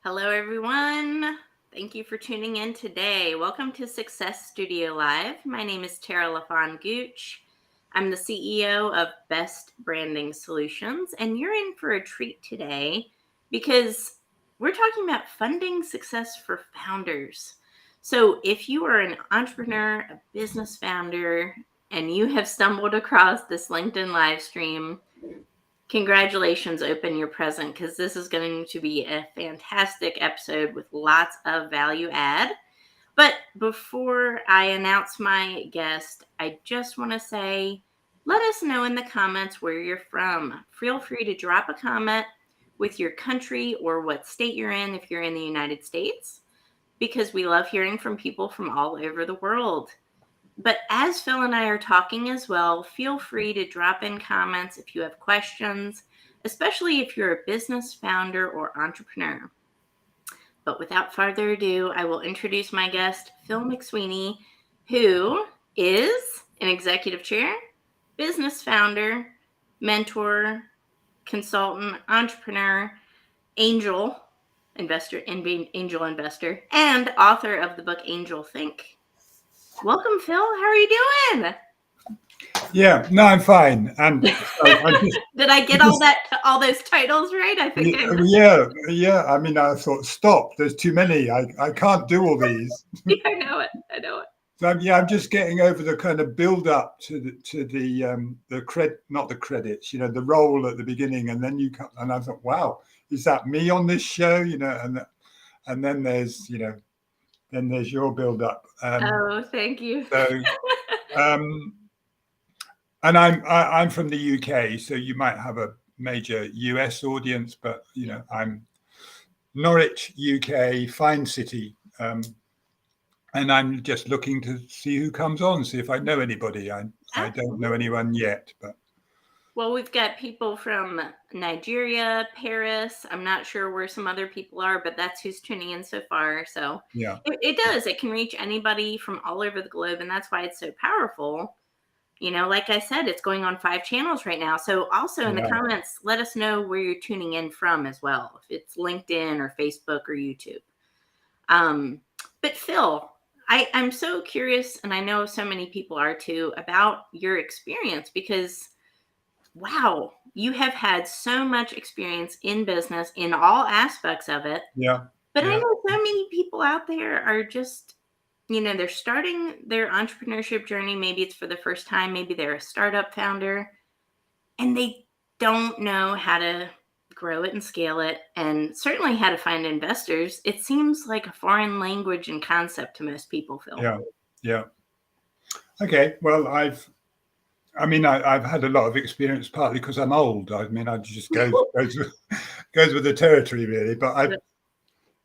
Hello, everyone. Thank you for tuning in today. Welcome to Success Studio Live. My name is Tara LaFawn Gooch. I'm the CEO of Best Branding Solutions, and you're in for a treat today because we're talking about funding success for founders. So, if you are an entrepreneur, a business founder, and you have stumbled across this LinkedIn live stream, congratulations, open your present, because this is going to be a fantastic episode with lots of value add. But before I announce my guest, I just want to say, let us know in the comments where you're from. Feel free to drop a comment with your country or what state you're in if you're in the United States, because we love hearing from people from all over the world. But as Phil and I are talking as well, feel free to drop in comments if you have questions, especially if you're a business founder or entrepreneur. But without further ado, I will introduce my guest, Phil McSweeney, who is an executive chair, business founder, mentor, consultant, entrepreneur, angel investor, and author of the book Angel Think. Welcome, Phil. How are you doing? Yeah, no, I'm fine. And Did I get all those titles right? I think I did. yeah. I mean, I thought, stop. There's too many. I can't do all these. Yeah, I know it. So I'm just getting over the kind of build up to the not the credits, the role at the beginning, and then you come, and I thought, wow, is that me on this show? And then there's then there's your build up. Thank you. So. And I'm from the UK, so you might have a major US audience, but I'm Norwich, UK, fine city, and I'm just looking to see who comes on, see if I know anybody. I don't know anyone yet, but. Well, we've got people from Nigeria, Paris. I'm not sure where some other people are, but that's who's tuning in so far. So yeah, it does. It can reach anybody from all over the globe, and that's why it's so powerful. Like I said, it's going on 5 channels right now. So also in the comments, let us know where you're tuning in from as well, if it's LinkedIn or Facebook or YouTube. But Phil, I'm so curious, and I know so many people are too, about your experience because, wow, you have had so much experience in business in all aspects of it. Yeah. But I know so many people out there are just, they're starting their entrepreneurship journey. Maybe it's for the first time. Maybe they're a startup founder and they don't know how to grow it and scale it, and certainly how to find investors. It seems like a foreign language and concept to most people, Phil. Yeah. Okay. Well, I've had a lot of experience, partly because I'm old. I mean, I just goes with the territory, really. But I've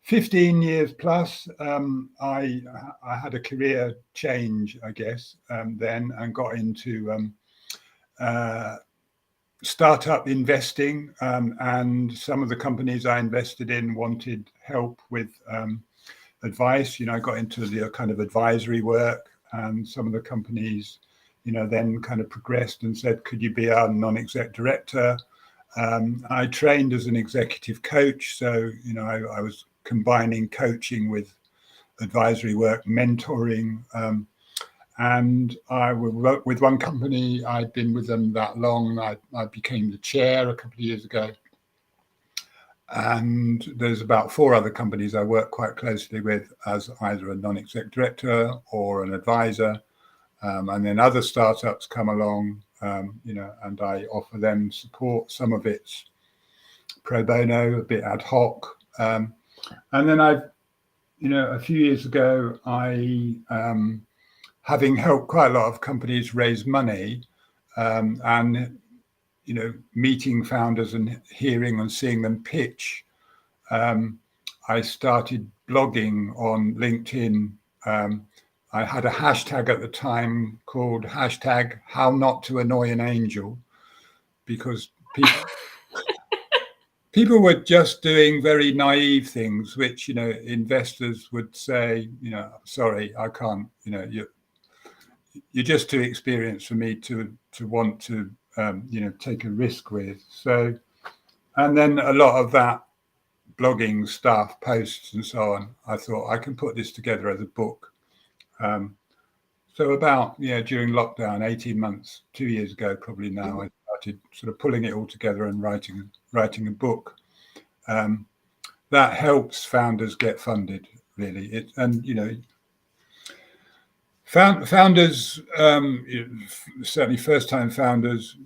15 years plus. I had a career change, I guess, then, and got into startup investing, and some of the companies I invested in wanted help with advice. I got into the kind of advisory work, and some of the companies, then kind of progressed and said, could you be our non-exec director? I trained as an executive coach. So, I was combining coaching with advisory work, mentoring, and I worked with one company. I'd been with them that long. I became the chair a couple of years ago. And there's about 4 other companies I work quite closely with as either a non-exec director or an advisor. And then other startups come along, and I offer them support. Some of it's pro bono, a bit ad hoc. And then a few years ago, having helped quite a lot of companies raise money, and meeting founders and hearing and seeing them pitch, I started blogging on LinkedIn. I had a hashtag at the time called #How Not to Annoy an Angel, because people were just doing very naive things, which investors would say, sorry, I can't. You're just too experienced for me to want to take a risk with. So, and then a lot of that blogging stuff, posts and so on, I thought I can put this together as a book. So about, during lockdown, 18 months, 2 years ago, probably now, I started sort of pulling it all together and writing a book. That helps founders get funded, really. Founders, certainly first-time founders,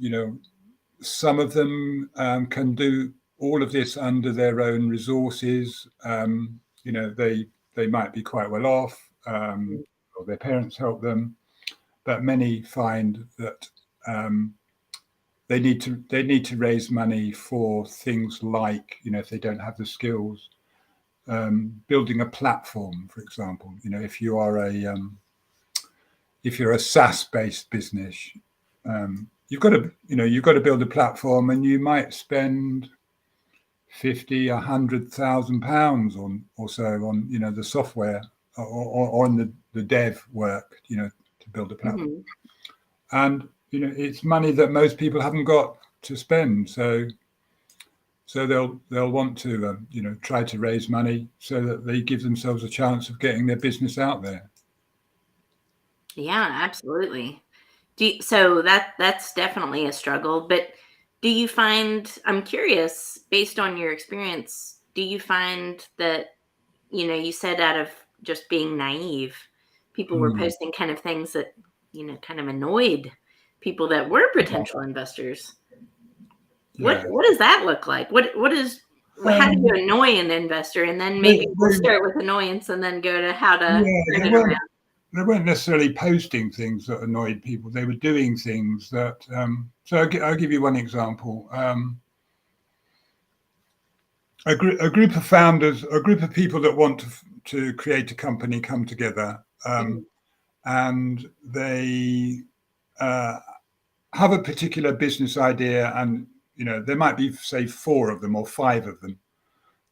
some of them can do all of this under their own resources. They might be quite well off, or their parents help them, but many find that they need to raise money for things like, if they don't have the skills, building a platform, for example. If you're a SaaS-based business, you've got to build a platform, and you might spend 50, £100,000 or so on the software or on the dev work to build a platform. And it's money that most people haven't got to spend, so they'll want to try to raise money so that they give themselves a chance of getting their business out there. Yeah, absolutely. So that's definitely a struggle, but do you find, I'm curious, based on your experience, do you find that, you said out of just being naive, people were posting kind of things that, kind of annoyed people that were potential investors? Yeah. What does that look like? How do you annoy an investor? And then maybe we'll start with annoyance and then go to how to turn it around. They weren't necessarily posting things that annoyed people. They were doing things that. So I'll give you one example. A group of founders, a group of people that want to create a company, come together, and they have a particular business idea, and there might be, say, 4 of them or 5 of them.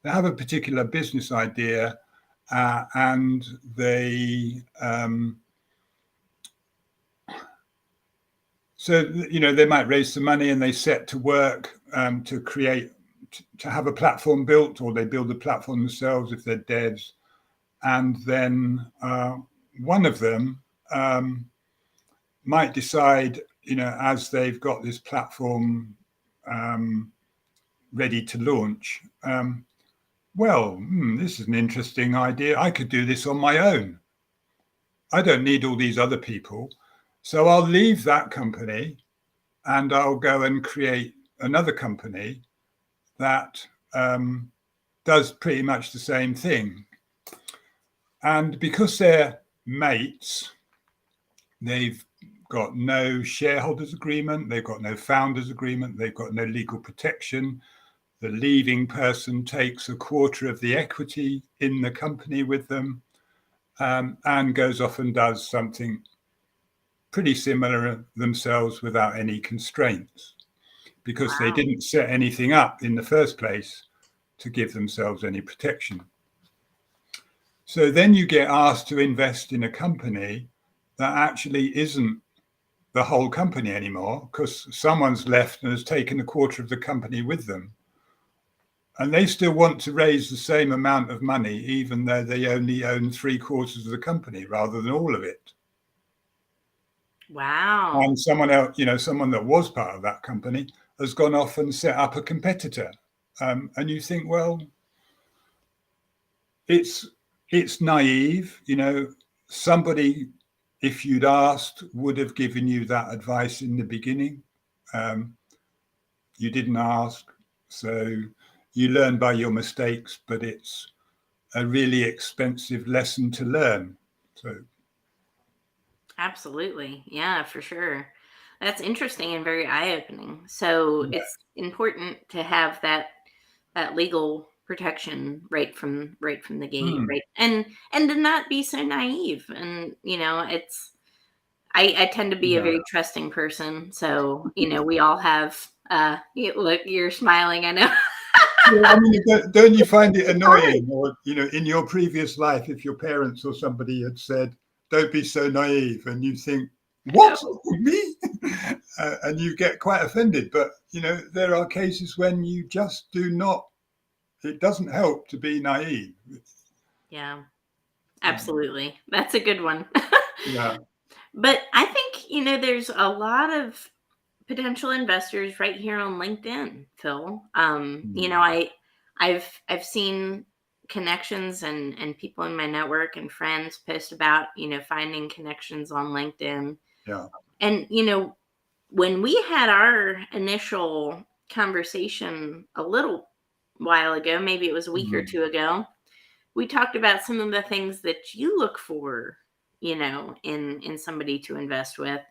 They have a particular business idea. And they, they might raise some money, and they set to work to have a platform built, or they build the platform themselves if they're devs. And then one of them might decide, as they've got this platform ready to launch, this is an interesting idea. I could do this on my own. I don't need all these other people. So I'll leave that company and I'll go and create another company that does pretty much the same thing. And because they're mates, they've got no shareholders agreement, they've got no founders agreement, they've got no legal protection. The leaving person takes a quarter of the equity in the company with them, and goes off and does something pretty similar themselves without any constraints, because they didn't set anything up in the first place to give themselves any protection. So then you get asked to invest in a company that actually isn't the whole company anymore, because someone's left and has taken a quarter of the company with them. And they still want to raise the same amount of money, even though they only own 3/4 of the company rather than all of it. Wow. And someone else, someone that was part of that company has gone off and set up a competitor. And you think, well, it's naive. Somebody, if you'd asked, would have given you that advice in the beginning. You didn't ask. So you learn by your mistakes, but it's a really expensive lesson to learn. So, absolutely. Yeah, for sure. That's interesting and very eye-opening. So it's important to have that legal protection right from the gate, right? And to not be so naive. And I tend to be a very trusting person. So we all have. Look, you're smiling. I know. I mean, don't you find it annoying, or in your previous life, if your parents or somebody had said, "Don't be so naive," and you think, "What, me?" And you get quite offended. But there are cases when you just do not it doesn't help to be naive. Yeah, absolutely. That's a good one. Yeah. But I think, there's a lot of potential investors right here on LinkedIn, Phil. I've seen connections and people in my network and friends post about, finding connections on LinkedIn. Yeah. And, when we had our initial conversation a little while ago, maybe it was a week or two ago, we talked about some of the things that you look for, in somebody to invest with.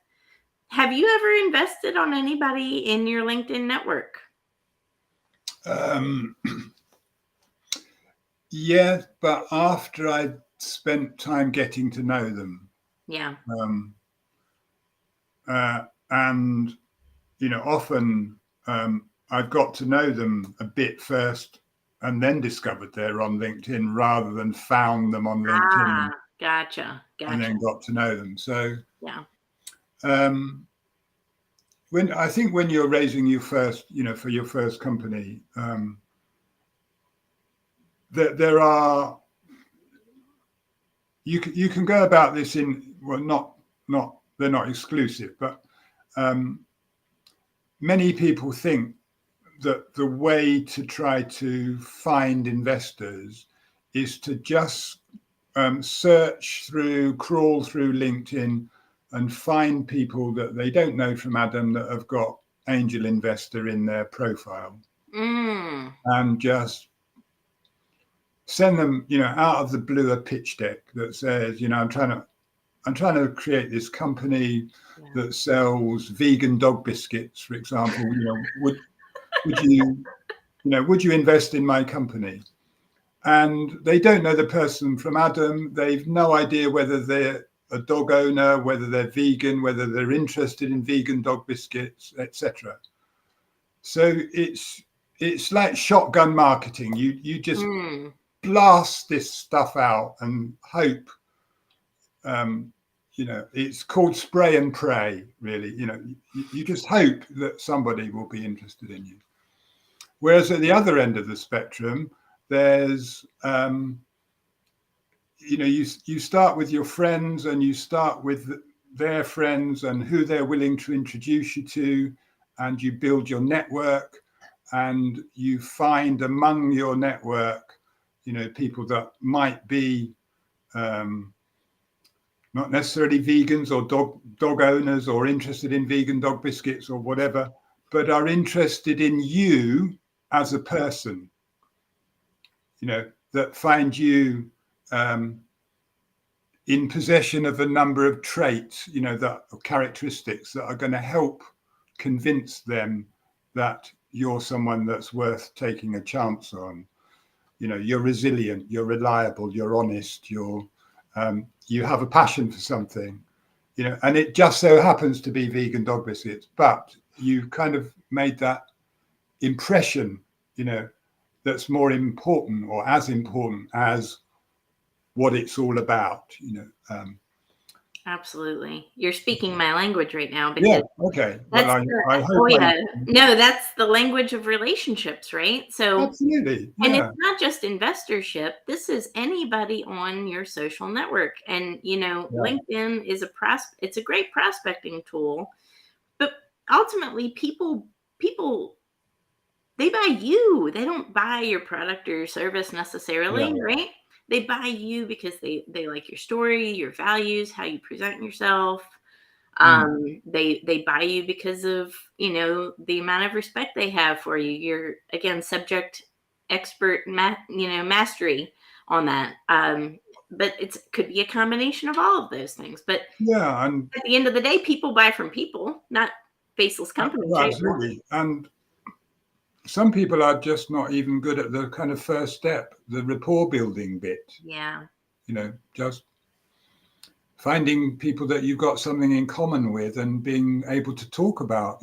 Have you ever invested on anybody in your LinkedIn network? Yeah, but after I spent time getting to know them. Yeah. And often I've got to know them a bit first and then discovered they're on LinkedIn rather than found them on LinkedIn Gotcha. and then got to know them. So Yeah. when you're raising your first, for your first company, there are, you can go about this in, well, they're not exclusive, but many people think that the way to try to find investors is to just crawl through LinkedIn and find people that they don't know from Adam that have got angel investor in their profile, and just send them, out of the blue a pitch deck that says, I'm trying to create this company that sells vegan dog biscuits, for example. Would you invest in my company? And they don't know the person from Adam. They've no idea whether they're a dog owner, whether they're vegan, whether they're interested in vegan dog biscuits, etc. So it's like shotgun marketing. You just blast this stuff out and hope. It's called spray and pray, really. You just hope that somebody will be interested in you. Whereas at the other end of the spectrum, there's, you start with your friends and you start with their friends and who they're willing to introduce you to, and you build your network, and you find among your network, people that might be not necessarily vegans or dog owners or interested in vegan dog biscuits or whatever, but are interested in you as a person, that find you in possession of a number of traits, characteristics that are going to help convince them that you're someone that's worth taking a chance on. You're resilient, you're reliable, you're honest, you have a passion for something, and it just so happens to be vegan dog biscuits, but you kind of made that impression, that's more important or as important as what it's all about. Absolutely. You're speaking my language right now, Yeah. because Okay. that's Well, I hope. No, that's the language of relationships, right? So, Absolutely. and Yeah. it's not just investorship. This is anybody on your social network. And, LinkedIn is it's a great prospecting tool, but ultimately people, they buy you. They don't buy your product or your service necessarily, right? They buy you because they like your story, your values, how you present yourself. They buy you because of, the amount of respect they have for you. You're, again, subject expert, mastery on that. But it could be a combination of all of those things. But Yeah. And at the end of the day, people buy from people, not faceless companies. Right? absolutely. And some people are just not even good at the kind of first step, the rapport building bit. Yeah. Just finding people that you've got something in common with and being able to talk about,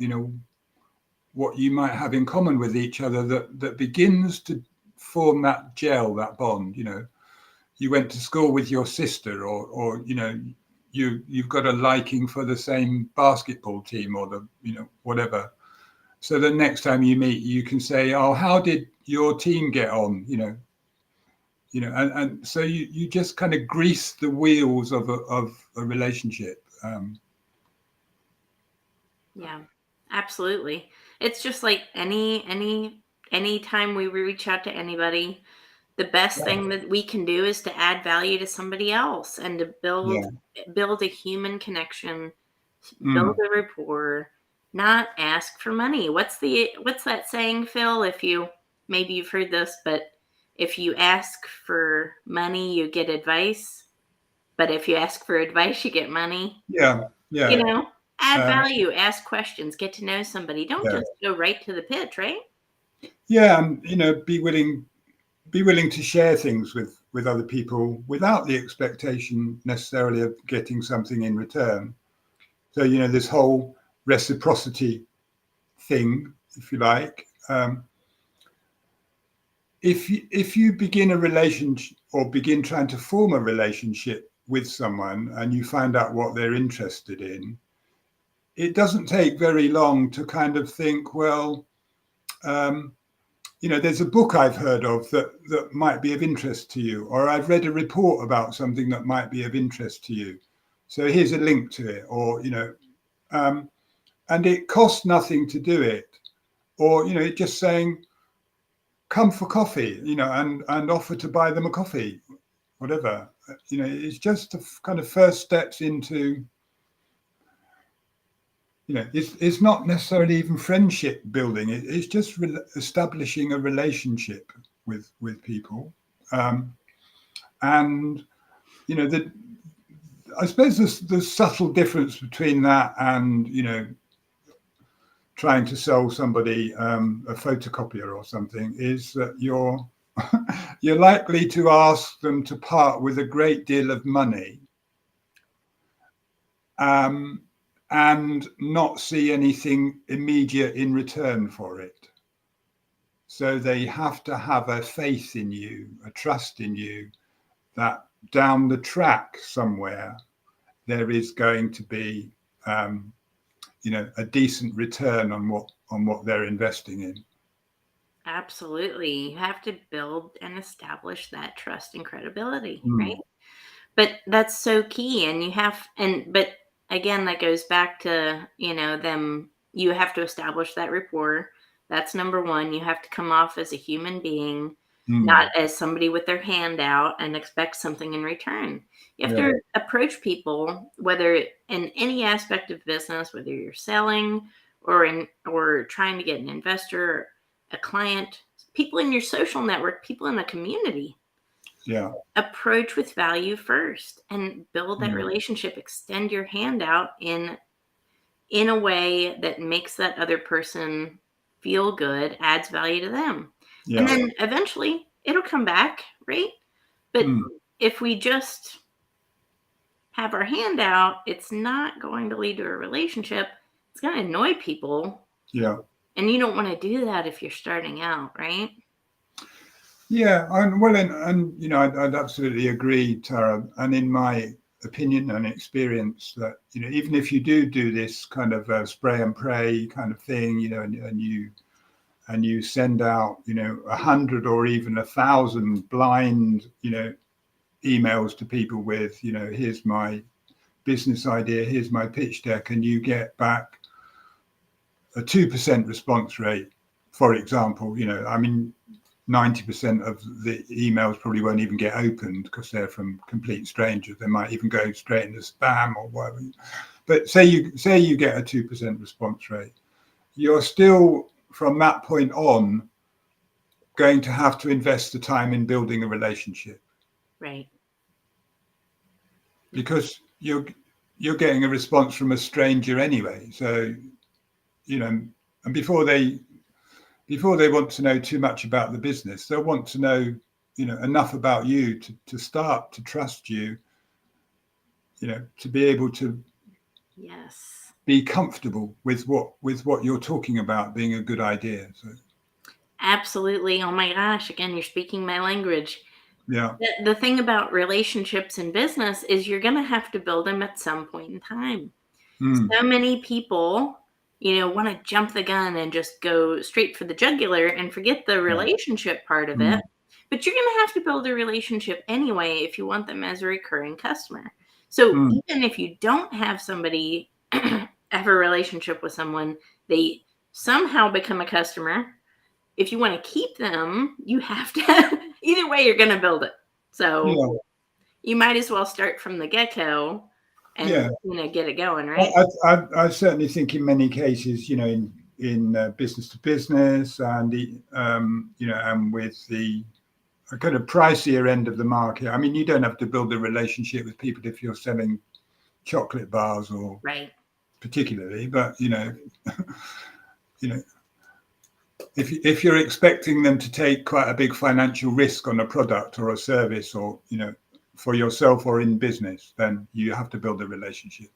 what you might have in common with each other that begins to form that gel, that bond. You went to school with your sister, or you've got a liking for the same basketball team, or whatever. so the next time you meet, you can say, "Oh, how did your team get on?" And so you just kind of grease the wheels of a relationship. Yeah, absolutely. It's just like any time we reach out to anybody, the best thing that we can do is to add value to somebody else and to Yeah. build a human connection, build Mm. a rapport, not ask for money. What's that saying, Phil? If you maybe you've heard this, but if you ask for money, you get advice, but if you ask for advice, you get money. Yeah. You Yeah. know, add Um, value, ask questions, get to know somebody. Don't yeah. just go right to the pitch, right? Yeah. And be willing to share things with other people without the expectation necessarily of getting something in return. So this whole reciprocity thing, if you like. If you begin a relationship or begin trying to form a relationship with someone and you find out what they're interested in, it doesn't take very long to kind of think, well, um, there's a book I've heard of that might be of interest to you, or I've read a report about something that might be of interest to you. So here's a link to it, or um, and it costs nothing to do it, or just saying, come for coffee, and offer to buy them a coffee, whatever. It's just the kind of first steps into. It's not necessarily even friendship building. It's just establishing a relationship with people, um, and the I suppose the subtle difference between that and trying to sell somebody a photocopier or something is that you're likely to ask them to part with a great deal of money, um, and not see anything immediate in return for it. So they have to have a faith in you, a trust in you, that down the track somewhere there is going to be, a decent return on what they're investing in. Absolutely. You have to build and establish that trust and credibility, right? Mm. But that's so key. And but again, that goes back to, them, you have to establish that rapport. That's number one. You have to come off as a human being, not Mm. as somebody with their hand out and expect something in return. You have Yeah. to approach people, whether in any aspect of business, whether you're selling or trying to get an investor, a client, people in your social network, people in the community. Yeah. Approach with value first and build that Mm. relationship. Extend your hand out in a way that makes that other person feel good, adds value to them. And Yeah. then eventually it'll come back, right? But Mm. if we just have our hand out, it's not going to lead to a relationship. It's going to annoy people. Yeah. And you don't want to do that if you're starting out, right? Yeah. And I'd absolutely agree, Tara. And in my opinion and experience, that even if you do this kind of spray and pray kind of thing, and you send out 100 or even 1,000 blind emails to people with here's my business idea, here's my pitch deck, and you get back a 2% response rate, for example. I mean, 90% of the emails probably won't even get opened because they're from complete strangers. They might even go straight into spam or whatever. But say you get a 2% response rate, you're still, from that point on, going to have to invest the time in building a relationship, Right. because you're getting a response from a stranger anyway. So and before they want to know too much about the business, they'll want to know enough about you to start to trust you, to be able to Yes. be comfortable with what you're talking about being a good idea. So Absolutely. Oh my gosh. Again, you're speaking my language. yeah. The thing about relationships in business is you're going to have to build them at some point in time. Mm. So many people want to jump the gun and just go straight for the jugular and forget the Yeah. relationship part of it. But you're going to have to build a relationship anyway if you want them as a recurring customer. So even if you don't have somebody have a relationship with someone, they somehow become a customer. If you want to keep them, you have to, either way, you're going to build it. So you might as well start from the get-go and get it going, right? I certainly think in many cases, in business to business and and with the kind of pricier end of the market. I mean, you don't have to build a relationship with people if you're selling chocolate bars or particularly, but if you're expecting them to take quite a big financial risk on a product or a service, or for yourself or in business, then you have to build a relationship.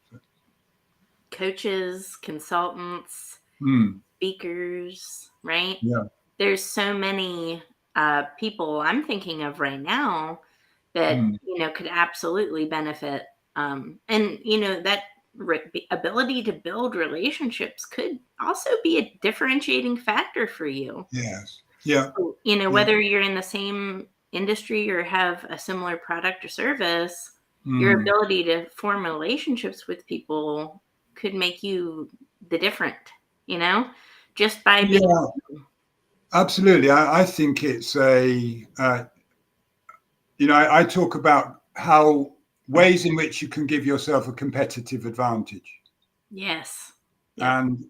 Coaches, consultants, speakers, right? Yeah. There's so many people I'm thinking of right now that could absolutely benefit, and that ability to build relationships could also be a differentiating factor for you. Yes. Yeah. So, whether you're in the same industry or have a similar product or service, your ability to form relationships with people could make you the different, just by being. Absolutely. I think it's I talk about how ways in which you can give yourself a competitive advantage. Yes. Yep. And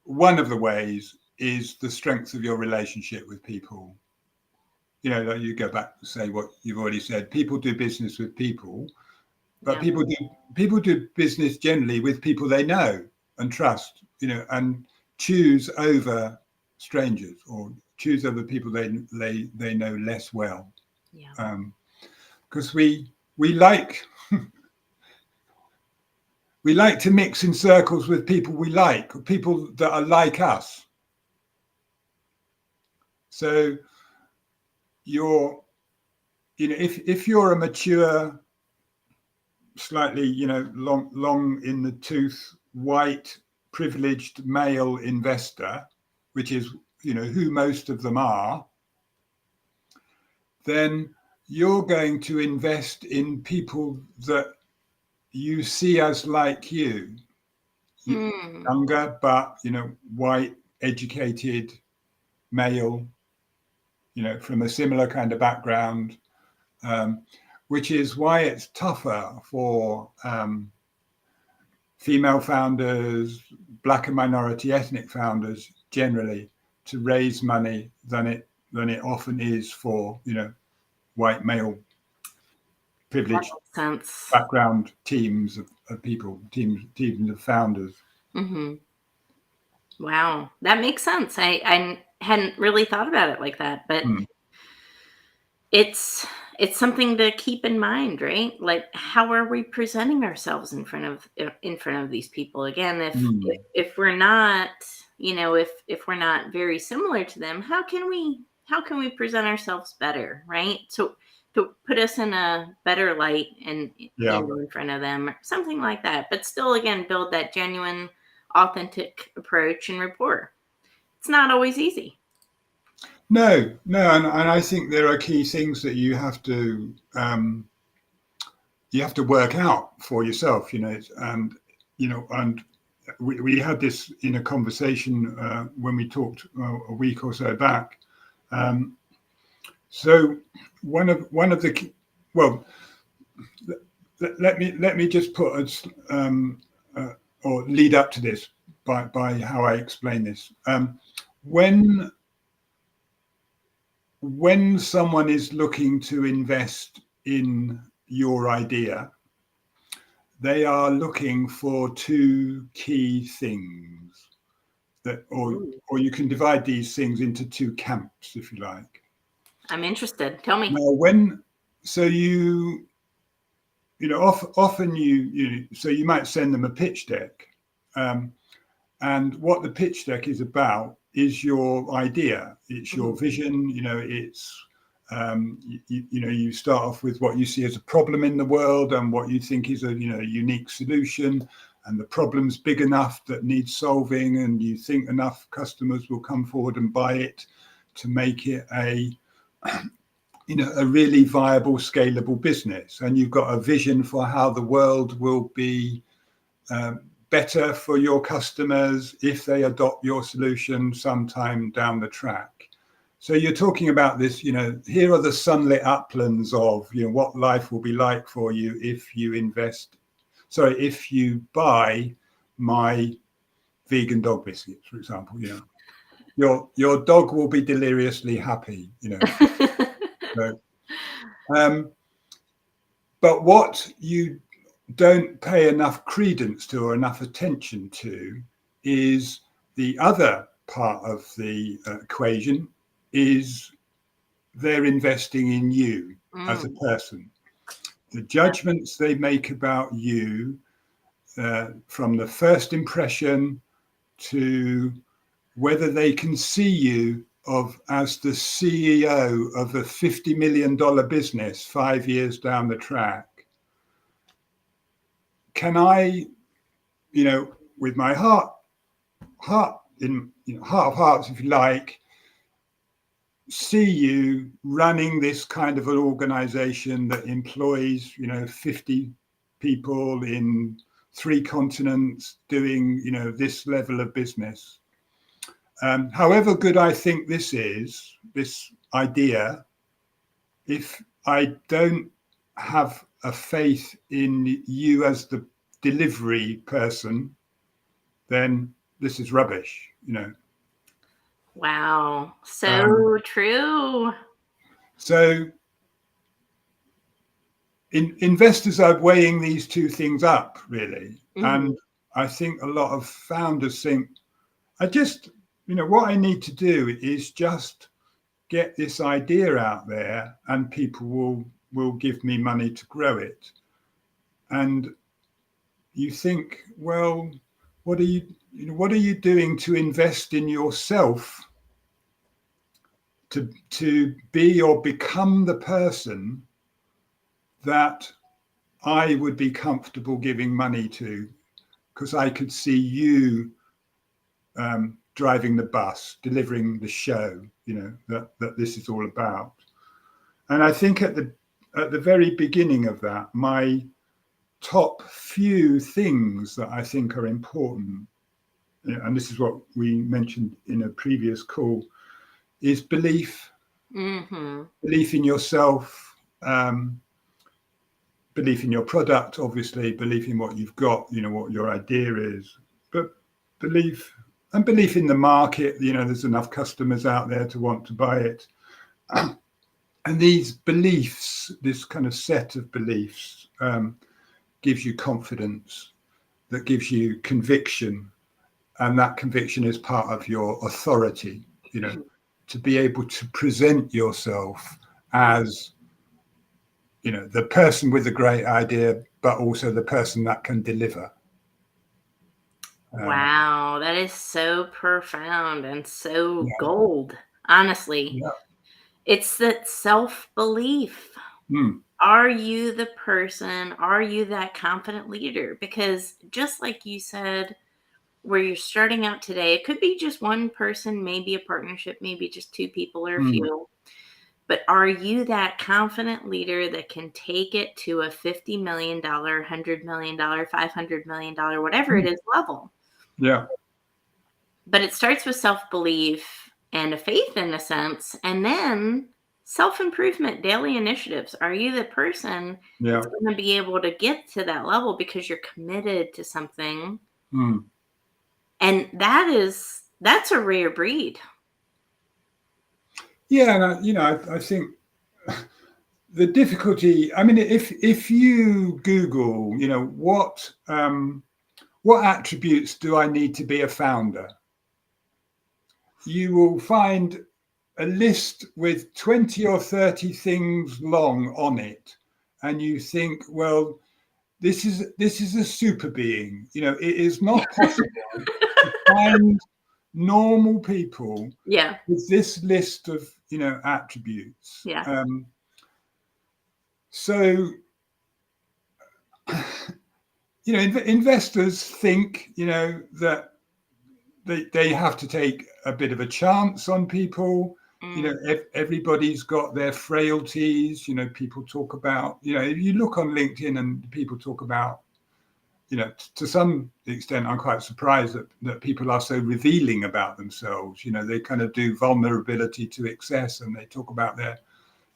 one of the ways is the strength of your relationship with people. Like you go back to say what you've already said. People do business with people, but people do business generally with people they know and trust. And choose over strangers or choose over people they know less well. Yeah. Because we like we like to mix in circles with people we like, people that are like us. So if you're a mature, slightly, long in the tooth, white, privileged male investor, which is, who most of them are, then you're going to invest in people that you see as like you, younger, but, white, educated, male, from a similar kind of background, which is why it's tougher for female founders, Black and minority ethnic founders generally to raise money than it often is for white male privileged background teams of people, teams of founders. Wow, that makes sense. I hadn't really thought about it like that, but it's something to keep in mind, right? Like, how are we presenting ourselves in front of these people? Again, if we're not, if we're not very similar to them, how can we present ourselves better, right? So to put us in a better light and in front of them, or something like that. But still, again, build that genuine, authentic approach and rapport. It's not always easy. No, and I think there are key things that you have to work out for yourself, and we had this in a conversation when we talked a week or so back. So one of the let me just put or lead up to this by how I explain this. When someone is looking to invest in your idea, they are looking for two key things or you can divide these things into two camps, if you like. I'm interested. Tell me. Now, often you might send them a pitch deck, and what the pitch deck is about is your idea. It's your vision. It's you start off with what you see as a problem in the world and what you think is a unique solution, and the problem's big enough that needs solving, and you think enough customers will come forward and buy it to make it a really viable, scalable business. And you've got a vision for how the world will be better for your customers if they adopt your solution sometime down the track. So you're talking about this, here are the sunlit uplands of, what life will be like for you if you buy my vegan dog biscuits, for example. Your dog will be deliriously happy, So, but what you don't pay enough credence to or enough attention to is the other part of the equation, is they're investing in you as a person. The judgments they make about you, from the first impression to whether they can see you as the CEO of a $50 million business 5 years down the track. Can I, with my heart of hearts, if you like, see you running this kind of an organization that employs, 50 people in 3 continents doing, this level of business? However good I think this idea, if I don't have a faith in you as the delivery person, then this is rubbish, Wow. So true. So investors are weighing these two things up, really. Mm-hmm. And I think a lot of founders think, what I need to do is just get this idea out there and people will give me money to grow it. And you think, well, what are you doing to invest in yourself to be or become the person that I would be comfortable giving money to, because I could see you driving the bus, delivering the show, that this is all about. And I think at the very beginning of that, my top few things that I think are important, and this is what we mentioned in a previous call, is belief. Mm-hmm. Belief in yourself, belief in your product, obviously, belief in what you've got, what your idea is, but belief in the market, there's enough customers out there to want to buy it. And these beliefs, this kind of set of beliefs, gives you confidence, that gives you conviction, and that conviction is part of your authority, to be able to present yourself as, the person with a great idea, but also the person that can deliver. Wow, that is so profound and so gold, honestly. Yeah. It's that self-belief. Are you the person? Are you that confident leader? Because just like you said, where you're starting out today, it could be just one person, maybe a partnership, maybe just 2 people or a few. But are you that confident leader that can take it to a $50 million, $100 million, $500 million, whatever it is level? Yeah. But it starts with self-belief and a faith in a sense, and then self-improvement, daily initiatives. Are you the person that's going to be able to get to that level because you're committed to something? And that's a rare breed. Yeah, and I think the difficulty, if you Google, what attributes do I need to be a founder? You will find a list with 20 or 30 things long on it. And you think, well, this is a super being. It is not possible to find normal people with this list of, attributes. So investors think, that they have to take a bit of a chance on people. Everybody's got their frailties. People talk about, if you look on LinkedIn and people talk about, to some extent, I'm quite surprised that people are so revealing about themselves. They kind of do vulnerability to excess, and they talk about their,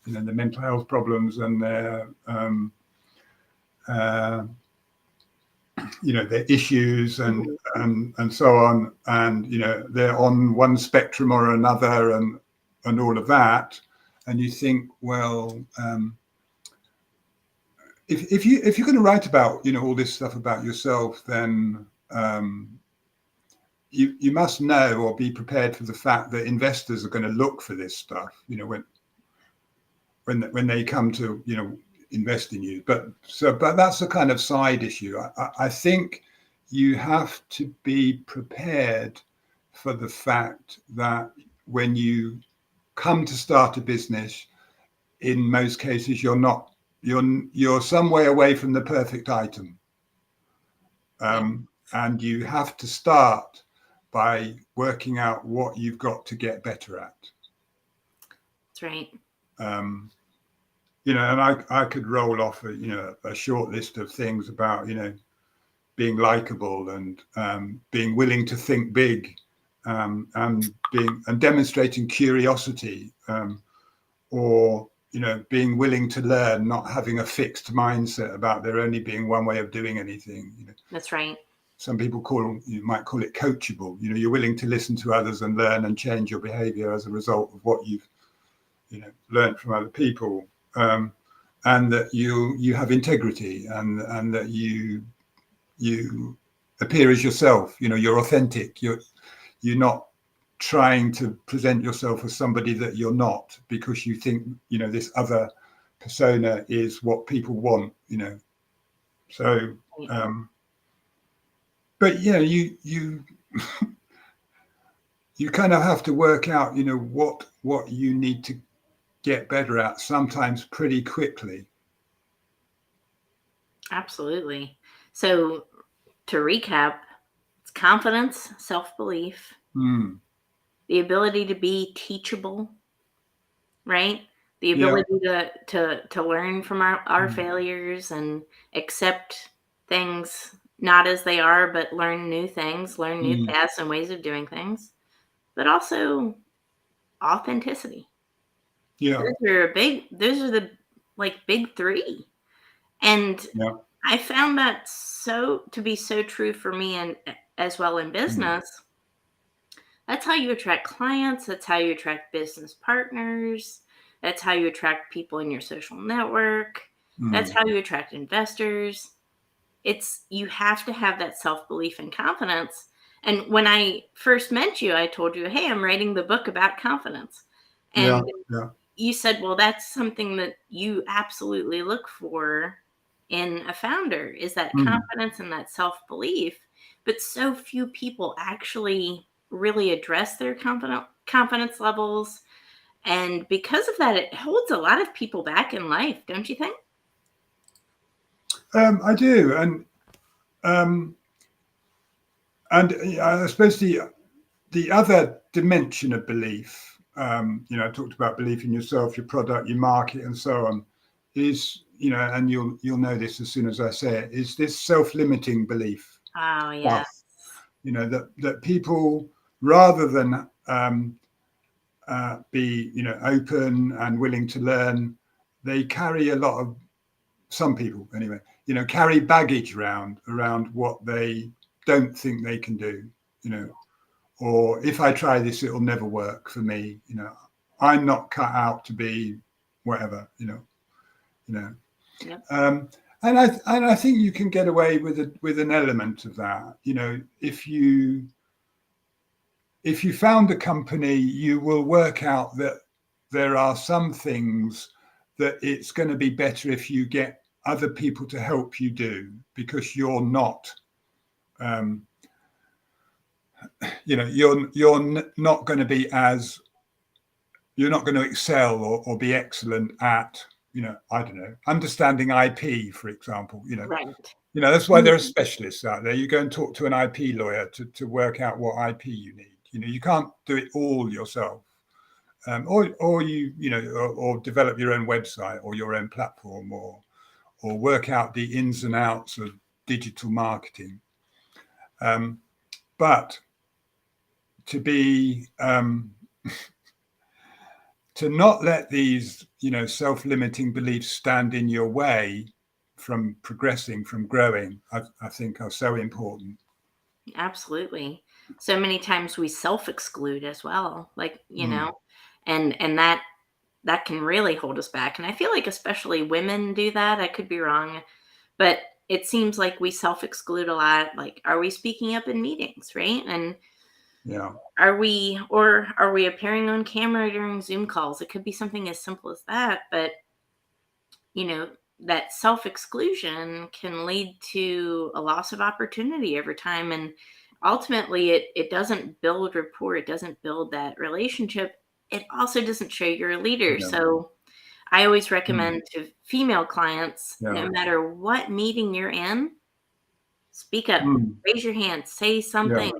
their mental health problems and their, their issues and so on. And, they're on one spectrum or another and all of that. And you think, well, if you're going to write about, all this stuff about yourself, then you must know or be prepared for the fact that investors are going to look for this stuff, when they come to, invest in you. But that's a kind of side issue. I think you have to be prepared for the fact that when you come to start a business, in most cases, you're some way away from the perfect item. And you have to start by working out what you've got to get better at. That's right. And I could roll off a short list of things about, being likable and being willing to think big, and demonstrating curiosity, or being willing to learn, not having a fixed mindset about there only being one way of doing anything. That's right. Some people you might call it coachable. You're willing to listen to others and learn and change your behavior as a result of what you've learned from other people, and that you have integrity, and that you appear as yourself. You're authentic. You're not trying to present yourself as somebody that you're not because you think this other persona is what people want. So but you you kind of have to work out what you need to get better at, sometimes pretty quickly. Absolutely. So to recap, it's confidence, self-belief, the ability to be teachable, right? The ability to learn from our failures and accept things not as they are, but learn new things, learn new paths and ways of doing things, but also authenticity. Yeah. Those are the big three. And I found that to be so true for me, and as well in business. That's how you attract clients. That's how you attract business partners. That's how you attract people in your social network. That's how you attract investors. You have to have that self-belief and confidence. And when I first met you, I told you, hey, I'm writing the book about confidence. And you said, well, that's something that you absolutely look for in a founder, is that confidence and that self-belief. But so few people actually really address their confidence levels. And because of that, it holds a lot of people back in life, don't you think? I do. And I suppose the other dimension of belief, I talked about belief in yourself, your product, your market, and so on, is, and you'll know this as soon as I say it, is this self-limiting belief. Oh, yeah. That people, rather than be, open and willing to learn, they carry some people anyway, carry baggage around what they don't think they can do, or if I try this, it'll never work for me. I'm not cut out to be whatever, Yep. And I think you can get away with an element of that. If you found a company, you will work out that there are some things that it's going to be better if you get other people to help you do, because you're not, you're not going to be you're not going to excel or be excellent at I don't know, understanding IP, for example. Right. That's why there are specialists out there. You go and talk to an IP lawyer to work out what IP you need. You can't do it all yourself. Or develop your own website or your own platform, or work out the ins and outs of digital marketing. But to be to not let these self-limiting beliefs stand in your way from progressing, from growing, I think are so important. Absolutely. So many times we self-exclude as well, like, and that can really hold us back. And I feel like especially women do that. I could be wrong, but it seems like we self-exclude a lot. Like, are we speaking up in meetings, right? And Yeah. are we appearing on camera during Zoom calls? It could be something as simple as that, but that self-exclusion can lead to a loss of opportunity over time. And ultimately it doesn't build rapport. It doesn't build that relationship. It also doesn't show you're a leader. Yeah. So I always recommend to female clients, Yeah. no matter what meeting you're in, speak up, raise your hand, say something,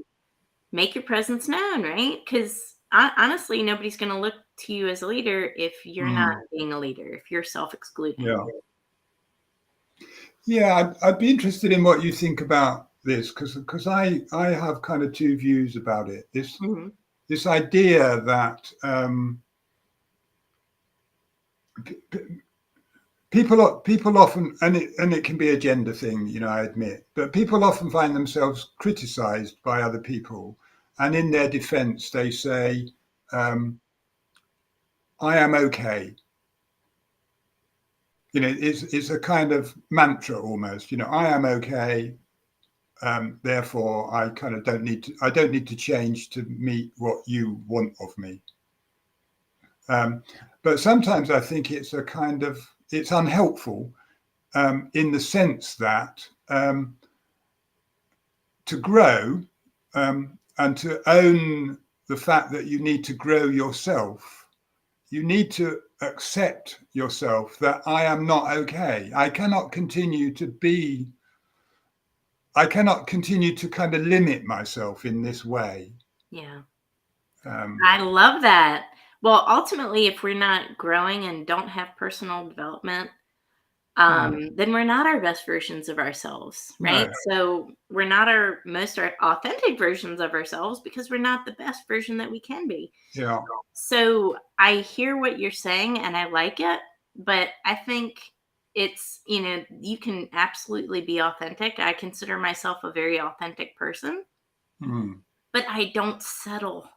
make your presence known, right? Because honestly, nobody's going to look to you as a leader if you're not being a leader, if you're self-excluding. Yeah, I'd be interested in what you think about this, because I have kind of two views about it. This idea that people often, and it can be a gender thing, I admit, but people often find themselves criticized by other people, and in their defense they say, I am okay. It's a kind of mantra almost, I am okay. Therefore, I kind of don't need to change to meet what you want of me. But sometimes I think it's it's unhelpful, in the sense that to grow, and to own the fact that you need to grow yourself, you need to accept yourself that I am not okay. I cannot continue to kind of limit myself in this way. Yeah. I love that. Well, ultimately, if we're not growing and don't have personal development, then we're not our best versions of ourselves, right? No. So we're not our authentic versions of ourselves because we're not the best version that we can be. Yeah. So I hear what you're saying and I like it, but I think it's, you can absolutely be authentic. I consider myself a very authentic person, but I don't settle.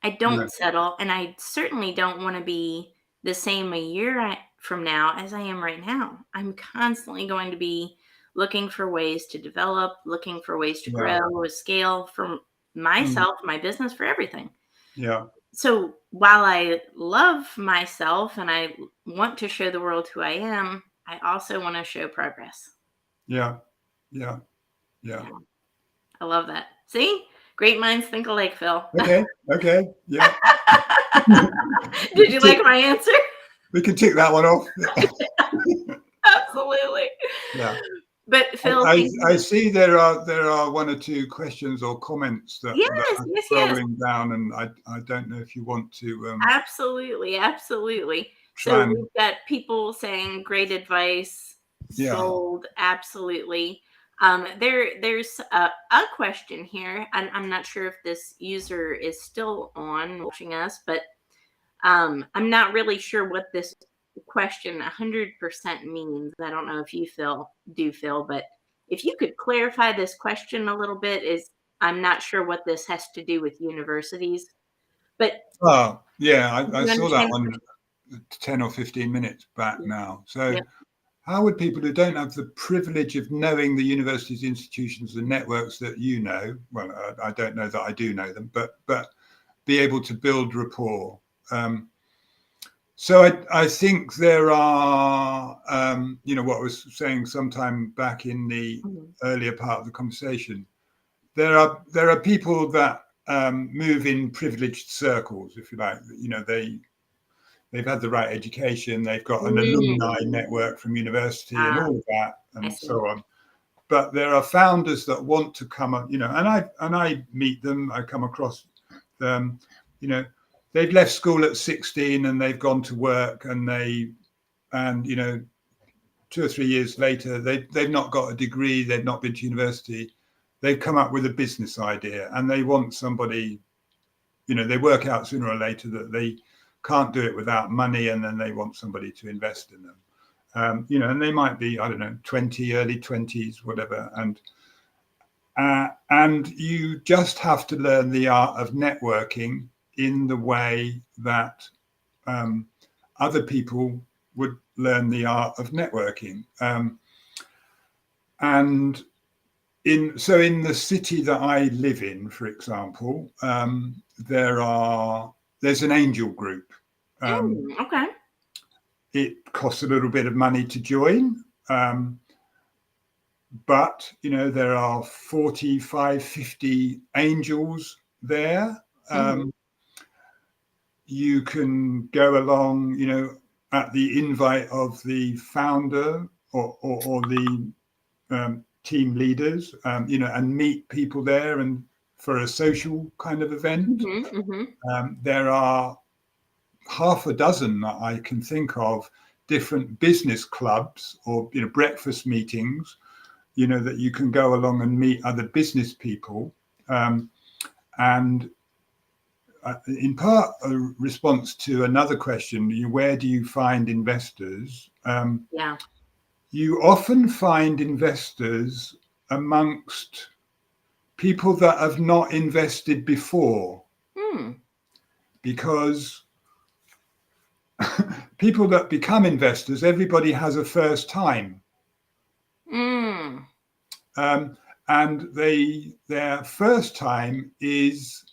And I certainly don't want to be the same a year from now as I am right now. I'm constantly going to be looking for ways to develop, looking for ways to grow, scale for myself, my business, for everything. Yeah. So while I love myself and I want to show the world who I am, I also want to show progress. Yeah. I love that. See? Great minds think alike, Phil. Okay. Yeah. Did you like my answer? We can tick that one off. Absolutely. Yeah. But Phil, I see there are one or two questions or comments that are scrolling down, and I don't know if you want to. Absolutely. So we've got people saying great advice. Sold. Absolutely. There's a question here, and I'm not sure if this user is still on watching us, but I'm not really sure what this question 100% means. I don't know if you feel, but if you could clarify this question a little bit, I'm not sure what this has to do with universities, but I saw that one 10 or 15 minutes back now. So how would people who don't have the privilege of knowing the universities, institutions, and networks that well, I don't know that I do know them, but be able to build rapport? So I think there are, what I was saying sometime back in the earlier part of the conversation, there are people that move in privileged circles, if you like. they've had the right education, they've got an Mm. alumni network from university and Ah, all of that, I and see. so on. But there are founders that want to come up, and I meet them. I come across them, they've left school at 16 and they've gone to work, and 2 or 3 years later, they've not got a degree, they've not been to university, they've come up with a business idea, and they want somebody, they work out sooner or later that they can't do it without money, and then they want somebody to invest in them. And they might be, I don't know, 20, early 20s, whatever. And you just have to learn the art of networking in the way that other people would learn the art of networking. And in the city that I live in, for example, there's an angel group. Okay. It costs a little bit of money to join, but there are 45, 50 angels there. You can go along, at the invite of the founder or the team leaders, and meet people there, and for a social kind of event. There are half a dozen that I can think of different business clubs or breakfast meetings, that you can go along and meet other business people, and in part a response to another question, where do you find investors? Yeah. You often find investors amongst people that have not invested before, because people that become investors, everybody has a first time. And their first time is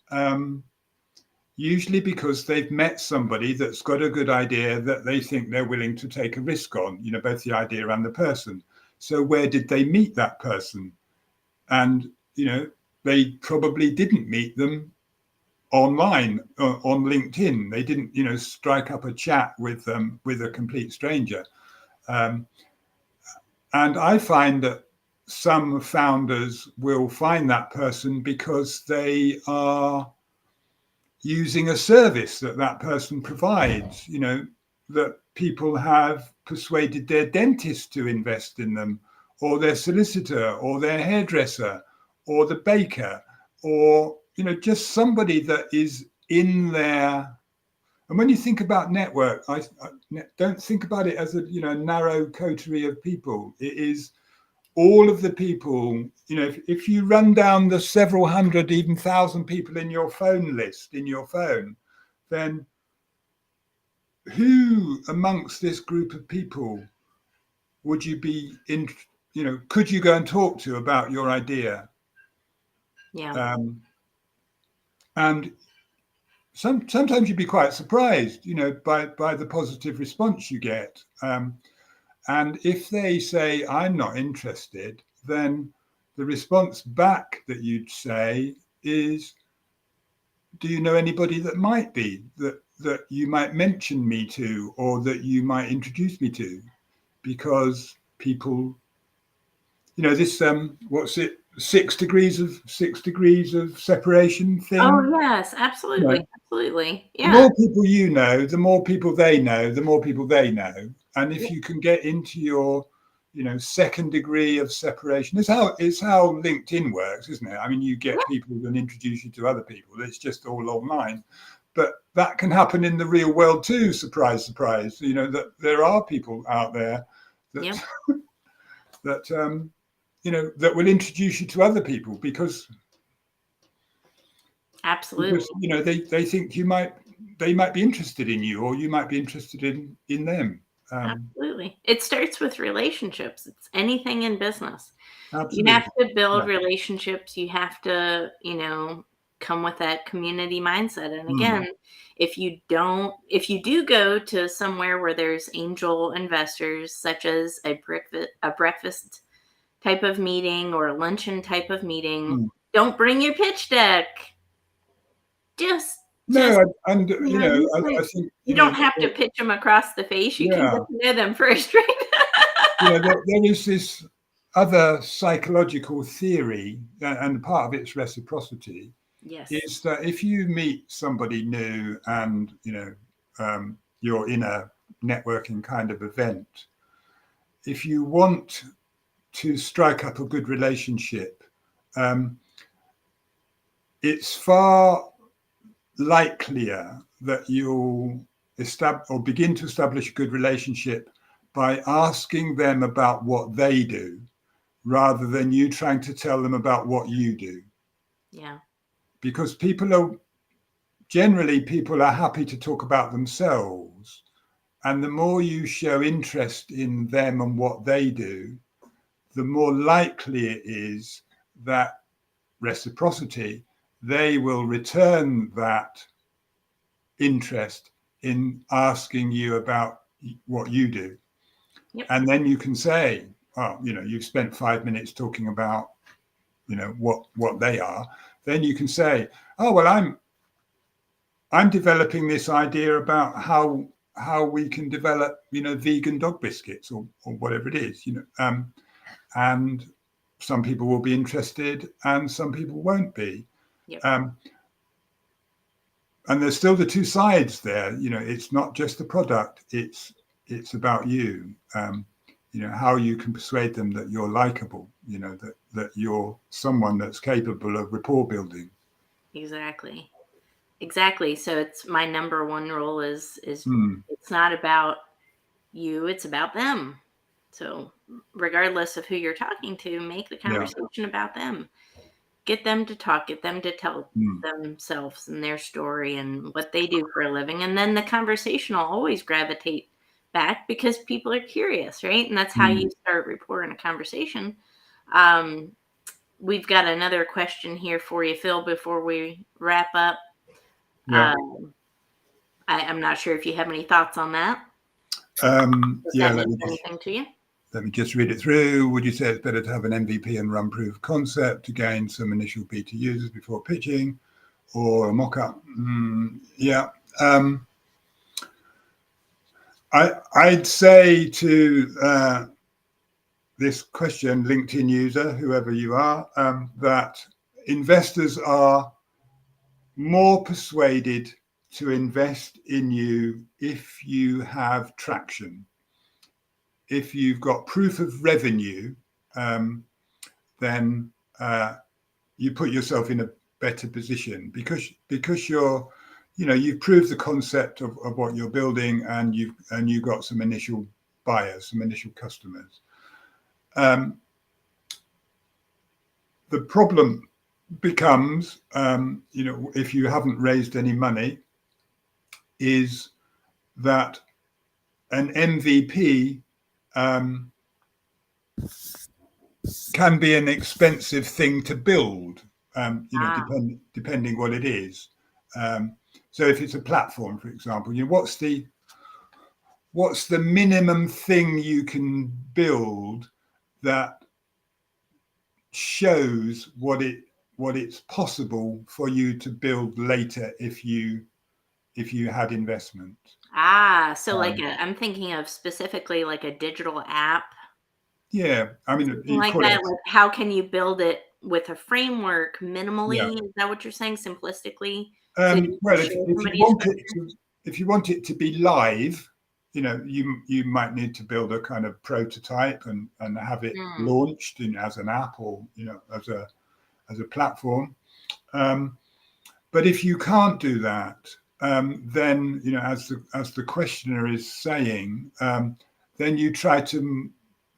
usually because they've met somebody that's got a good idea that they think they're willing to take a risk on, both the idea and the person. So where did they meet that person? And, they probably didn't meet them online on LinkedIn. They didn't, strike up a chat with a complete stranger. And I find that some founders will find that person because they are using a service that person provides, that people have persuaded their dentist to invest in them, or their solicitor, or their hairdresser, or the baker, or, just somebody that is in there. And when you think about network, I don't think about it as a, narrow coterie of people. It is all of the people, if you run down the several hundred, even thousand people in your phone list, in your phone, then who amongst this group of people would you be in, could you go and talk to about your idea? Yeah. And sometimes you'd be quite surprised, by the positive response you get. And if they say, I'm not interested, then the response back that you'd say is, do you know anybody that might be, that you might mention me to, or that you might introduce me to? Because people, this, what's it, 6 degrees of separation thing. Oh yes, absolutely. Absolutely. The Yeah. more people you know, the more people they know, the more people they know. And if you can get into your, second degree of separation, it's how LinkedIn works, isn't it? I mean, you get people who can introduce you to other people. It's just all online. But that can happen in the real world too, surprise, surprise. That there are people out there that that that will introduce you to other people because Absolutely. they think they might be interested in you, or you might be interested in them. Absolutely. It starts with relationships. It's anything in business. You Absolutely. have to build relationships. You have to, come with that community mindset. And again, if you do go to somewhere where there's angel investors, such as a breakfast type of meeting or a luncheon type of meeting, don't bring your pitch deck. Just Just, No, and you know, these I are, think you don't have to pitch them across the face. You can get yeah, to know them first, right? there is this other psychological theory, and part of it's reciprocity, Yes. is that if you meet somebody new and you're in a networking kind of event, if you want to strike up a good relationship, um, it's far likelier that you'll begin to establish a good relationship by asking them about what they do rather than you trying to tell them about what you do. Yeah. Because people are happy to talk about themselves. And the more you show interest in them and what they do, the more likely it is that reciprocity, they will return that interest in asking you about what you do. Yep. And then you can say, oh, you've spent 5 minutes talking about, what they are. Then you can say, oh, well, I'm developing this idea about how we can develop, vegan dog biscuits or whatever it is, and some people will be interested and some people won't be. Yep. And there's still the two sides there. It's not just the product. It's about you. How you can persuade them that you're likable. That you're someone that's capable of rapport building. Exactly. Exactly. So it's my number one rule is Mm, it's not about you, it's about them. So regardless of who you're talking to, make the yeah. conversation about them. Get them to talk, get them to tell Mm, themselves and their story and what they do for a living. And then the conversation will always gravitate back because people are curious, right? And that's how mm, you start rapport in a conversation. Um, we've got another question here for you, Phil, before we wrap up. yeah. Um, I'm not sure if you have any thoughts on that. If Yeah. that means anything to you. Let me just read it through. Would you say it's better to have an MVP and run proof of concept to gain some initial beta users before pitching, or a mock-up? Yeah. I'd say to this question, LinkedIn user, whoever you are, that investors are more persuaded to invest in you if you have traction. If you've got proof of revenue, then you put yourself in a better position because you've proved the concept of what you're building, and you've got some initial buyers, some initial customers. The problem becomes, if you haven't raised any money, is that an MVP can be an expensive thing to build, Ah, depending what it is. So if it's a platform, for example, what's the minimum thing you can build that shows what it's possible for you to build later if you had investment. so like Um, I'm thinking of specifically like a digital app, yeah, I mean, something you like call it, that. Like how can you build it with a framework yeah. minimally? Is that what you're saying? Simplistically, so you can Well, show if you somebody a want it structure. to if you want it to be live, you might need to build a kind of prototype and have it Mm, launched as an app, or as a platform. Um, but if you can't do that, then as the questioner is saying, then you try to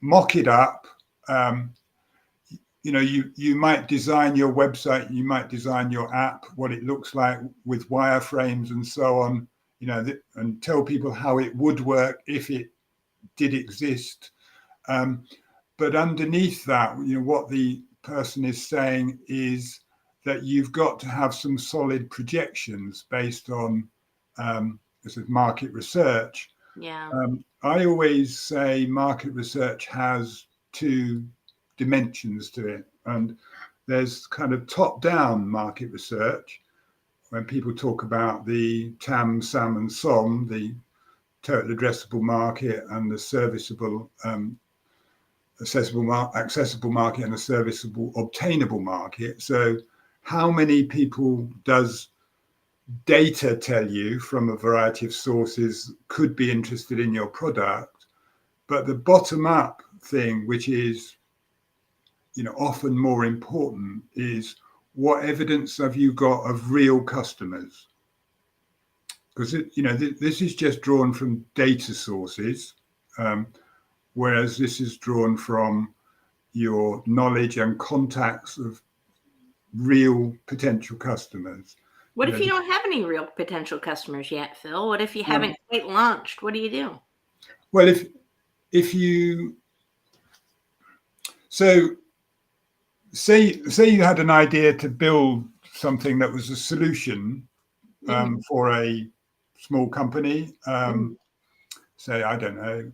mock it up. Um, you might design your website, you might design your app, what it looks like with wireframes and so on, and tell people how it would work if it did exist. Um, but underneath that, what the person is saying is that you've got to have some solid projections based on this is market research. yeah. I always say market research has two dimensions to it, and there's kind of top-down market research, when people talk about the TAM, SAM, and SOM, the total addressable market and the serviceable, accessible market and the serviceable, obtainable market. So how many people does data tell you from a variety of sources could be interested in your product? But the bottom up thing, which is, often more important, is what evidence have you got of real customers? Because this is just drawn from data sources, whereas this is drawn from your knowledge and contacts of real potential customers. What if you don't have any real potential customers yet, Phil? What if you haven't quite launched? What do you do? Well, if you say you had an idea to build something that was a solution for a small company, say, I don't know,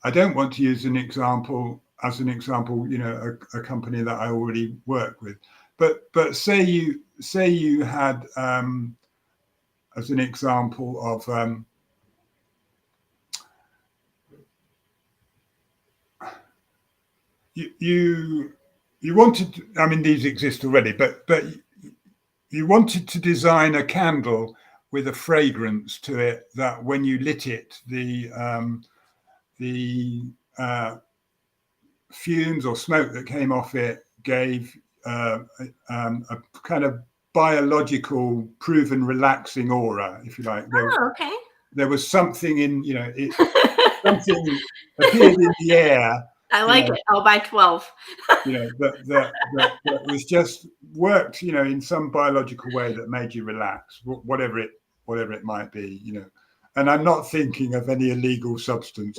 I don't want to use an example, a company that I already work with, but say you had, as an example of, you wanted, I mean, these exist already, but you wanted to design a candle with a fragrance to it that when you lit it, the fumes or smoke that came off it gave a kind of biological, proven relaxing aura, if you like. Okay. There was something in, something appeared in the air. I like it. I'll buy 12. That was just worked, in some biological way that made you relax, whatever it might be, And I'm not thinking of any illegal substance.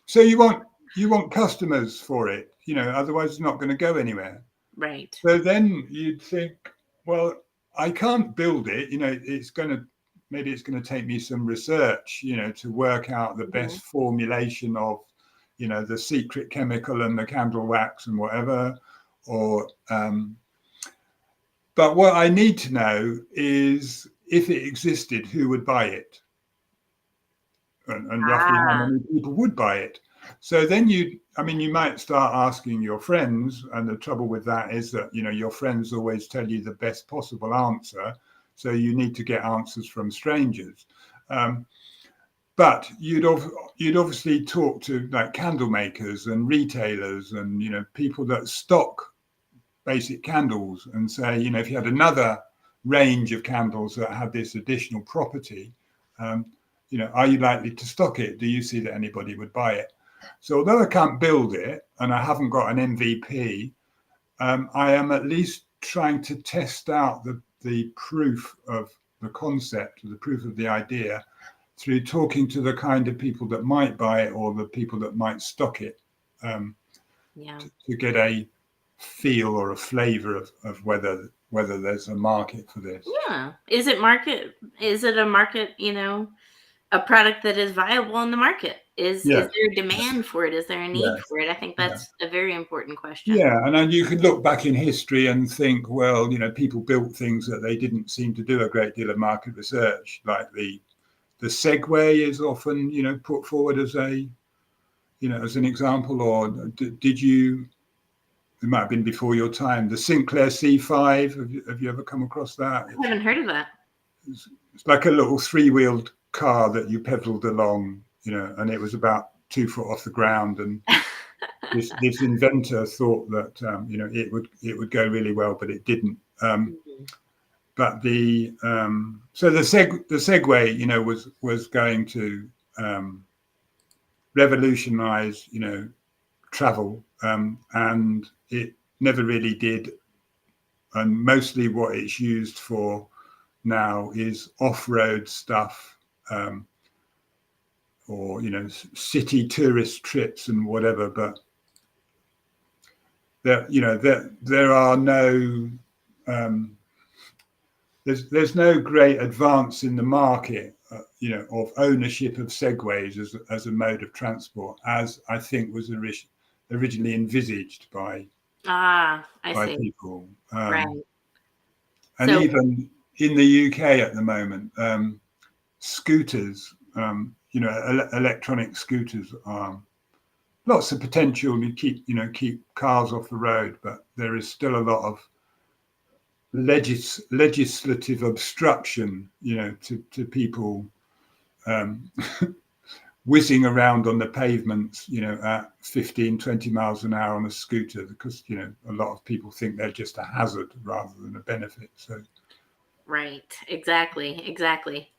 So you want customers for it, otherwise it's not going to go anywhere. Right. So then you'd think, well, I can't build it, maybe it's going to take me some research, to work out the best formulation of, the secret chemical and the candle wax and whatever, but what I need to know is if it existed, who would buy it? And roughly how many people would buy it. So then you might start asking your friends, and the trouble with that is that, your friends always tell you the best possible answer. So you need to get answers from strangers. But you'd obviously talk to like candle makers and retailers and, people that stock basic candles and say, if you had another range of candles that had this additional property, are you likely to stock it? Do you see that anybody would buy it? So although I can't build it and I haven't got an MVP, I am at least trying to test out the proof of the concept, the proof of the idea, through talking to the kind of people that might buy it or the people that might stock it, to get a feel or a flavor of whether there's a market for this. Yeah. Is it a market, a product that is viable in the market? Is there a demand for it? Is there a need for it? I think that's a very important question. Yeah, and you could look back in history and think, well, people built things that they didn't seem to do a great deal of market research, like the Segway is often, put forward as as an example, or did you? It might have been before your time. The Sinclair C5. Have you ever come across that? I haven't heard of that. It's like a little 3-wheeled car that you pedaled along, and it was about 2 foot off the ground. And this inventor thought that it would go really well, but it didn't. But the Segway, was going to revolutionize, travel, and it never really did. And mostly what it's used for now is off-road stuff, or city tourist trips and whatever. But there are no there's no great advance in the market, of ownership of Segways as a mode of transport, as I think was originally envisaged by I see. people. Right. And So, even in the UK at the moment, scooters, electronic scooters are lots of potential to keep cars off the road, but there is still a lot of legislative obstruction, to people whizzing around on the pavements, at 15, 20 miles an hour on a scooter, because, a lot of people think they're just a hazard rather than a benefit. So, right. Exactly.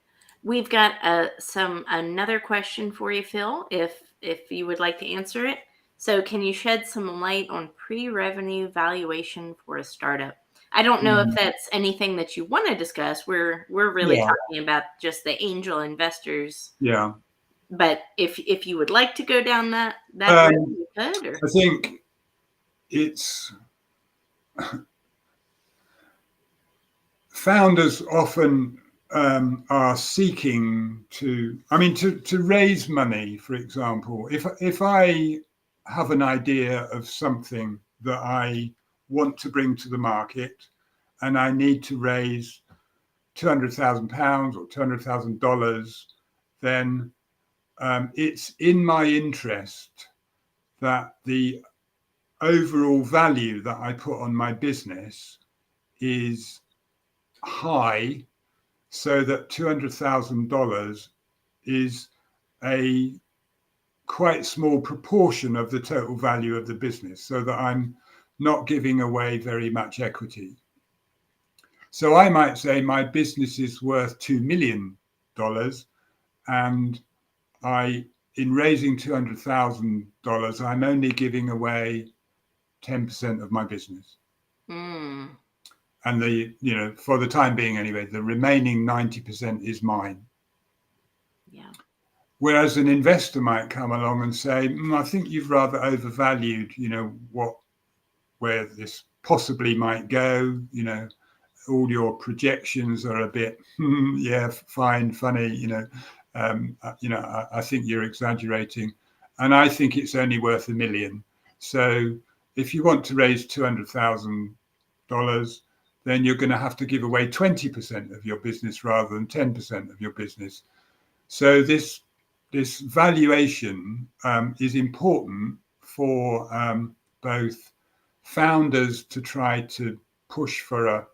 We've got another question for you, Phil, if you would like to answer it. So, can you shed some light on pre-revenue valuation for a startup? I don't know if that's anything that you want to discuss. We're really yeah, talking about just the angel investors. yeah. But if you would like to go down that road, you could. Or I think it's founders often are seeking to raise money. For example, if I have an idea of something that I want to bring to the market and I need to raise £200,000 or $200,000, then it's in my interest that the overall value that I put on my business is high, so that $200,000 is a quite small proportion of the total value of the business, so that I'm not giving away very much equity. So I might say my business is worth $2 million, and in raising $200,000, I'm only giving away 10% of my business. Mm. And for the time being anyway, the remaining 90% is mine. Yeah. Whereas an investor might come along and say, I think you've rather overvalued, where this possibly might go, all your projections are a bit, yeah, fine, funny, I think you're exaggerating. And I think it's only worth $1 million. So if you want to raise $200,000, then you're going to have to give away 20% of your business rather than 10% of your business. So this valuation is important for both founders to try to push for a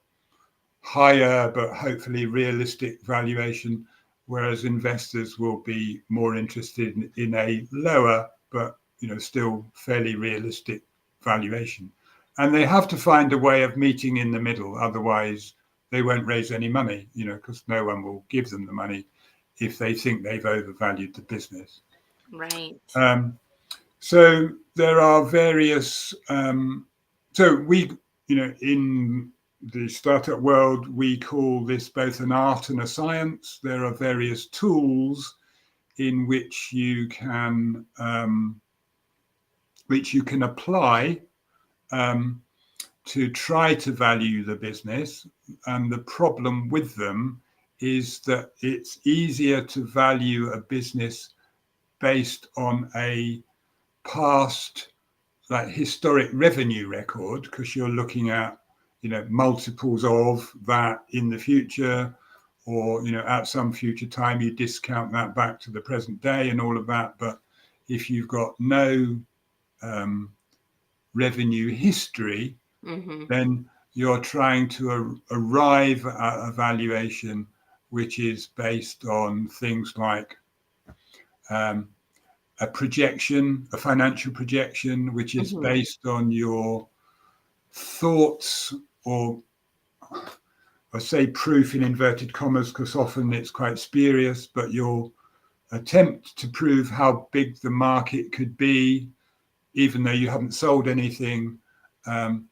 higher but hopefully realistic valuation, whereas investors will be more interested in a lower but still fairly realistic valuation. And they have to find a way of meeting in the middle, otherwise they won't raise any money, because no one will give them the money if they think they've overvalued the business. Right. So there are various. So we, in the startup world, we call this both an art and a science. There are various tools in which you can apply to try to value the business. And the problem with them is that it's easier to value a business based on a past, like, historic revenue record, because you're looking at multiples of that in the future, or at some future time you discount that back to the present day and all of that. But if you've got no revenue history, then you're trying to arrive at a valuation which is based on things like a projection, a financial projection, which is based on your thoughts, or I say proof in inverted commas because often it's quite spurious, but your attempt to prove how big the market could be, even though you haven't sold anything. And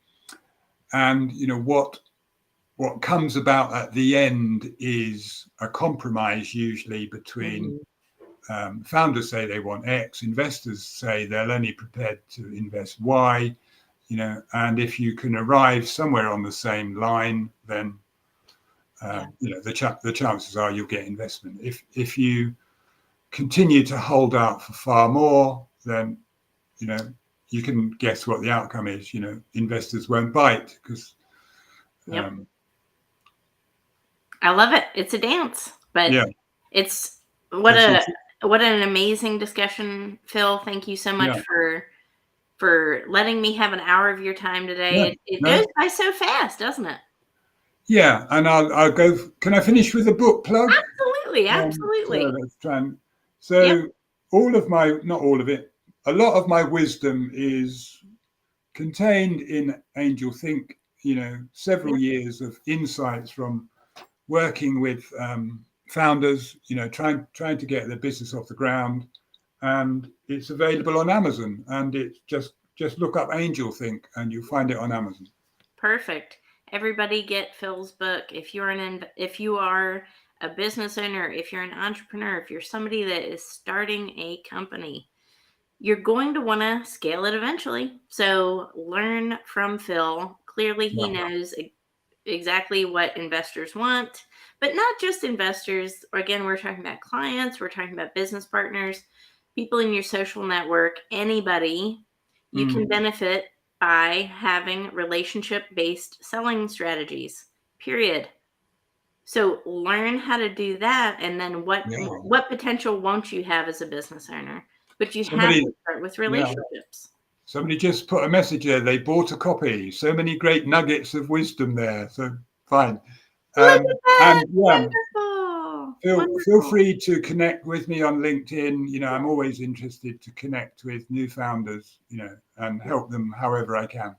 what comes about at the end is a compromise, usually between founders say they want X, investors say they're only prepared to invest Y, and if you can arrive somewhere on the same line, then the chances are you'll get investment. If you continue to hold out for far more, then you can guess what the outcome is. Investors won't bite because. Yep. I love it. It's a dance, but Yeah. it's what an amazing discussion, Phil. Thank you so much for letting me have an hour of your time today. It goes by so fast, doesn't it? Yeah, and I'll go. Can I finish with a book plug? Absolutely. So let's try and. So all of my, not all of it, a lot of my wisdom is contained in Angel Think. Several years of insights from working with founders. Trying to get their business off the ground, and it's available on Amazon. And it's just look up Angel Think, and you'll find it on Amazon. Perfect. Everybody get Phil's book. If you are a business owner, if you're an entrepreneur, if you're somebody that is starting a company, you're going to want to scale it eventually. So learn from Phil. Clearly, he knows exactly what investors want, but not just investors. Again, we're talking about clients, we're talking about business partners, people in your social network, anybody. You can benefit by having relationship-based selling strategies, period. So learn how to do that, and then what potential won't you have as a business owner? But you have to start with relationships. Somebody just put a message there. They bought a copy. So many great nuggets of wisdom there. So fine. Look at that. And Wonderful. Feel free to connect with me on LinkedIn. I'm always interested to connect with new founders, and help them however I can.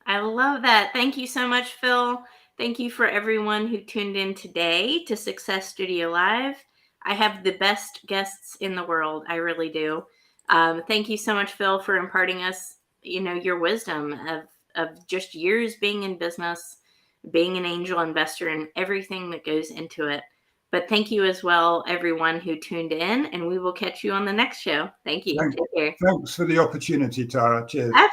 I love that. Thank you so much, Phil. Thank you for everyone who tuned in today to Success Studio Live. I have the best guests in the world. I really do. Thank you so much, Phil, for imparting us, your wisdom of just years being in business, being an angel investor, and everything that goes into it. But thank you as well, everyone who tuned in, and we will catch you on the next show. Thank you. Take care. Thanks for the opportunity, Tara. Cheers. Absolutely.